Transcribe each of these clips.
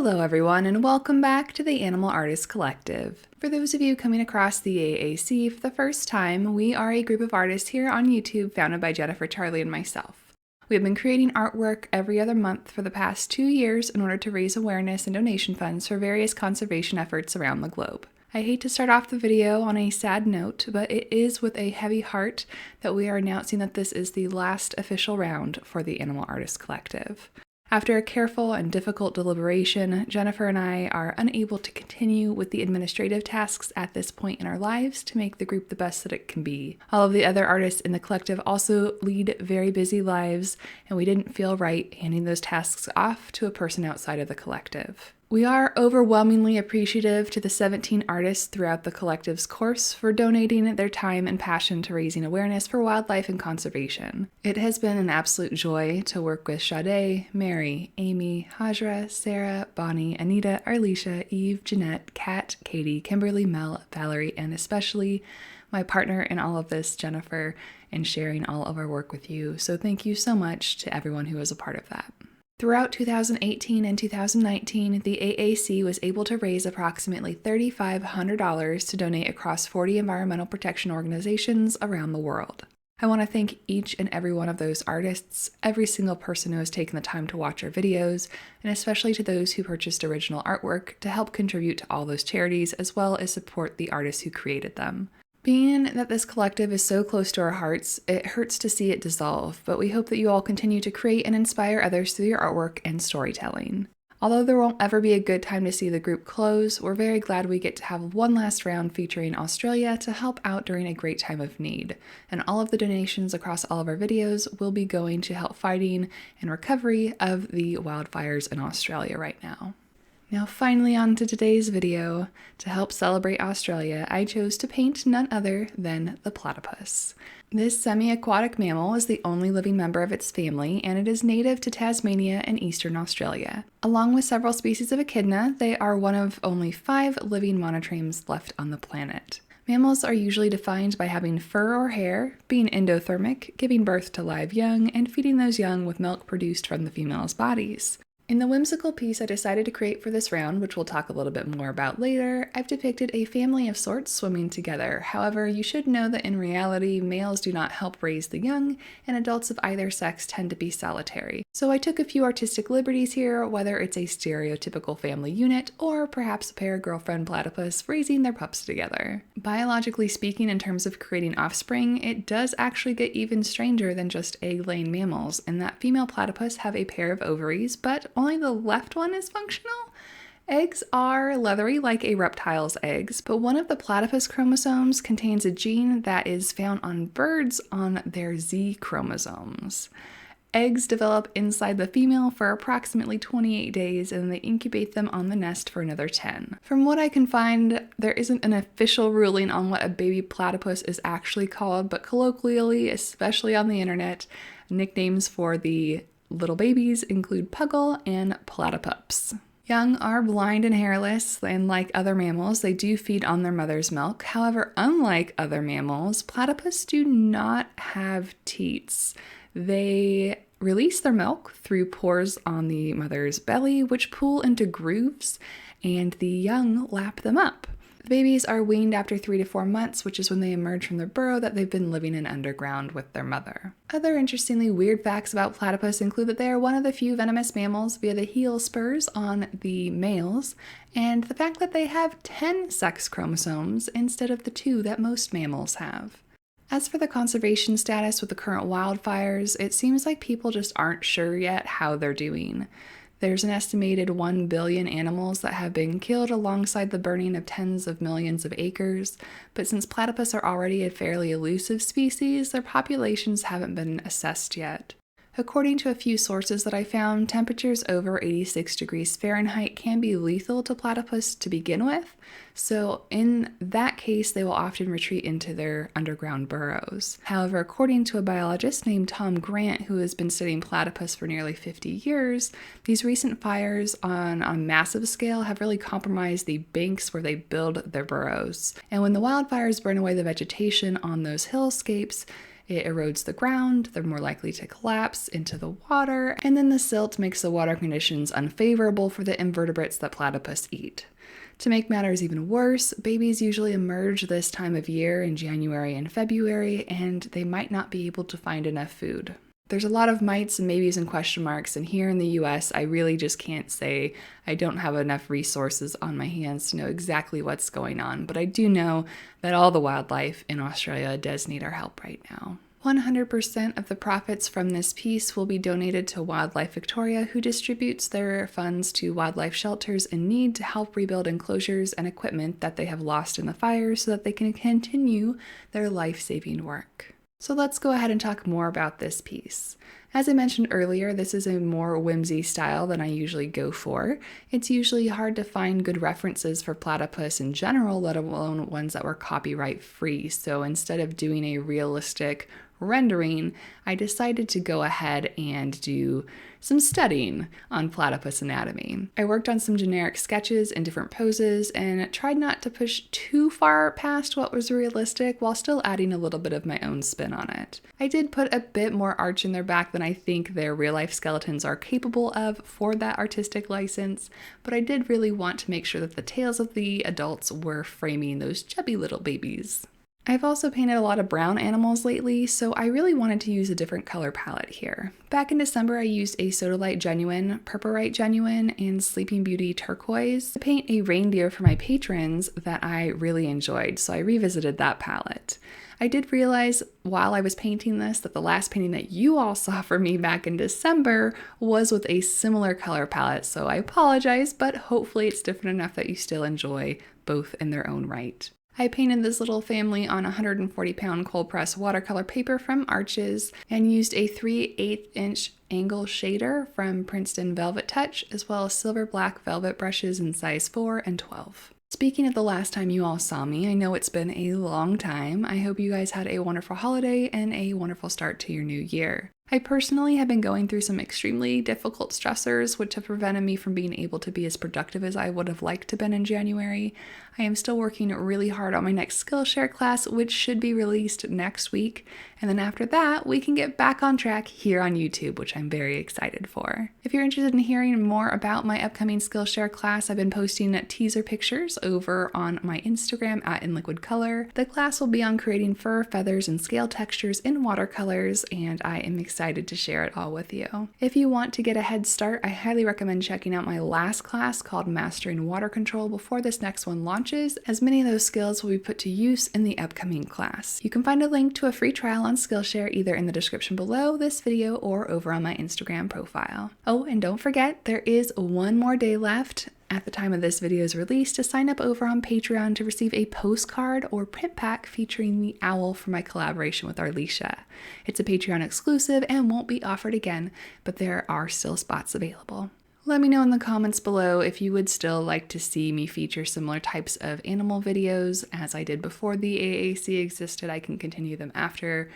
Hello everyone, and welcome back to the Animal Artists Collective. For those of you coming across the AAC for the first time, we are a group of artists here on YouTube founded by Jennifer, Charlie, and myself. We have been creating artwork every other month for the past 2 years in order to raise awareness and donation funds for various conservation efforts around the globe. I hate to start off the video on a sad note, but it is with a heavy heart that we are announcing that this is the last official round for the Animal Artists Collective. After a careful and difficult deliberation, Jennifer and I are unable to continue with the administrative tasks at this point in our lives to make the group the best that it can be. All of the other artists in the collective also lead very busy lives, and we didn't feel right handing those tasks off to a person outside of the collective. We are overwhelmingly appreciative to the 17 artists throughout the collective's course for donating their time and passion to raising awareness for wildlife and conservation. It has been an absolute joy to work with Sade, Mary, Amy, Hajra, Sarah, Bonnie, Anita, Arleesha, Eve, Jeanette, Kat, Katy, Kimberly, Mel, Valarie, and especially my partner in all of this, Jennifer, and sharing all of our work with you. So thank you so much to everyone who was a part of that. Throughout 2018 and 2019, the AAC was able to raise approximately $3,500 to donate across 40 environmental protection organizations around the world. I want to thank each and every one of those artists, every single person who has taken the time to watch our videos, and especially to those who purchased original artwork to help contribute to all those charities as well as support the artists who created them. Being that this collective is so close to our hearts, it hurts to see it dissolve, but we hope that you all continue to create and inspire others through your artwork and storytelling. Although there won't ever be a good time to see the group close, we're very glad we get to have one last round featuring Australia to help out during a great time of need. And all of the donations across all of our videos will be going to help fighting and recovery of the wildfires in Australia right now. Now finally on to today's video. To help celebrate Australia, I chose to paint none other than the platypus. This semi-aquatic mammal is the only living member of its family, and it is native to Tasmania and eastern Australia. Along with several species of echidna, they are one of only 5 living monotremes left on the planet. Mammals are usually defined by having fur or hair, being endothermic, giving birth to live young, and feeding those young with milk produced from the females' bodies. In the whimsical piece I decided to create for this round, which we'll talk a little bit more about later, I've depicted a family of sorts swimming together. However, you should know that in reality, males do not help raise the young, and adults of either sex tend to be solitary. So I took a few artistic liberties here, whether it's a stereotypical family unit, or perhaps a pair of girlfriend platypus raising their pups together. Biologically speaking, in terms of creating offspring, it does actually get even stranger than just egg-laying mammals, in that female platypus have a pair of ovaries, but only the left one is functional. Eggs are leathery like a reptile's eggs, but one of the platypus chromosomes contains a gene that is found on birds on their Z chromosomes. Eggs develop inside the female for approximately 28 days, and they incubate them on the nest for another 10. From what I can find, there isn't an official ruling on what a baby platypus is actually called, but colloquially, especially on the internet, nicknames for the little babies include puggle and platypups. Young are blind and hairless, and like other mammals, they do feed on their mother's milk. However, unlike other mammals, platypus do not have teats. They release their milk through pores on the mother's belly, which pool into grooves, and the young lap them up. The babies are weaned after 3 to 4 months, which is when they emerge from their burrow that they've been living in underground with their mother. Other interestingly weird facts about platypus include that they are one of the few venomous mammals via the heel spurs on the males, and the fact that they have 10 sex chromosomes instead of the 2 that most mammals have. As for the conservation status with the current wildfires, it seems like people just aren't sure yet how they're doing. There's an estimated 1 billion animals that have been killed alongside the burning of tens of millions of acres, but since platypus are already a fairly elusive species, their populations haven't been assessed yet. According to a few sources that I found, temperatures over 86 degrees Fahrenheit can be lethal to platypus to begin with, so in that case they will often retreat into their underground burrows. However, according to a biologist named Tom Grant, who has been studying platypus for nearly 50 years, these recent fires on a massive scale have really compromised the banks where they build their burrows. And when the wildfires burn away the vegetation on those hillscapes, It erodes the ground, they're more likely to collapse into the water, and then the silt makes the water conditions unfavorable for the invertebrates that platypus eat. To make matters even worse, babies usually emerge this time of year in January and February, and they might not be able to find enough food. There's a lot of mites and maybes and question marks, and here in the US, I really just can't say. I don't have enough resources on my hands to know exactly what's going on, but I do know that all the wildlife in Australia does need our help right now. 100% of the profits from this piece will be donated to Wildlife Victoria, who distributes their funds to wildlife shelters in need to help rebuild enclosures and equipment that they have lost in the fire so that they can continue their life-saving work. So let's go ahead and talk more about this piece. As I mentioned earlier, this is a more whimsy style than I usually go for. It's usually hard to find good references for platypus in general, let alone ones that were copyright free. So instead of doing a realistic rendering, I decided to go ahead and do some studying on Platypus Anatomy. I worked on some generic sketches in different poses and tried not to push too far past what was realistic while still adding a little bit of my own spin on it. I did put a bit more arch in their back than I think their real-life skeletons are capable of for that artistic license, but I did really want to make sure that the tails of the adults were framing those chubby little babies. I've also painted a lot of brown animals lately, so I really wanted to use a different color palette here. Back in December, I used a Sodalite Genuine, Purpurite Genuine, and Sleeping Beauty Turquoise to paint a reindeer for my patrons that I really enjoyed, so I revisited that palette. I did realize while I was painting this that the last painting that you all saw from me back in December was with a similar color palette, so I apologize, but hopefully it's different enough that you still enjoy both in their own right. I painted this little family on 140-pound cold press watercolor paper from Arches and used a 3/8 inch angle shader from Princeton Velvet Touch, as well as silver black velvet brushes in size 4 and 12. Speaking of the last time you all saw me, I know it's been a long time. I hope you guys had a wonderful holiday and a wonderful start to your new year. I personally have been going through some extremely difficult stressors, which have prevented me from being able to be as productive as I would have liked to been in January. I am still working really hard on my next Skillshare class, which should be released next week. And then after that, we can get back on track here on YouTube, which I'm very excited for. If you're interested in hearing more about my upcoming Skillshare class, I've been posting teaser pictures over on my Instagram @InLiquidColor. The class will be on creating fur, feathers, and scale textures in watercolors, and I am excited to share it all with you. If you want to get a head start, I highly recommend checking out my last class called Mastering Water Control before this next one launches, as many of those skills will be put to use in the upcoming class. You can find a link to a free trial on Skillshare either in the description below this video or over on my Instagram profile. Oh, and don't forget, there is one more day left at the time of this video's release to sign up over on Patreon to receive a postcard or print pack featuring the owl for my collaboration with Arleesha. It's a Patreon exclusive and won't be offered again, but there are still spots available. Let me know in the comments below if you would still like to see me feature similar types of animal videos as I did before the AAC existed. I can continue them after.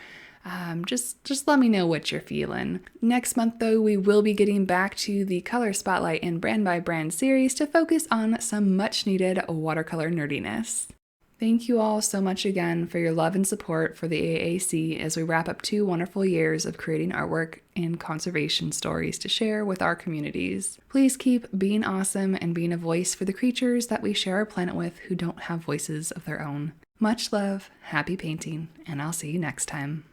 Just let me know what you're feeling. Next month, though, we will be getting back to the Color Spotlight and Brand by Brand series to focus on some much-needed watercolor nerdiness. Thank you all so much again for your love and support for the AAC as we wrap up 2 wonderful years of creating artwork and conservation stories to share with our communities. Please keep being awesome and being a voice for the creatures that we share our planet with who don't have voices of their own. Much love, happy painting, and I'll see you next time.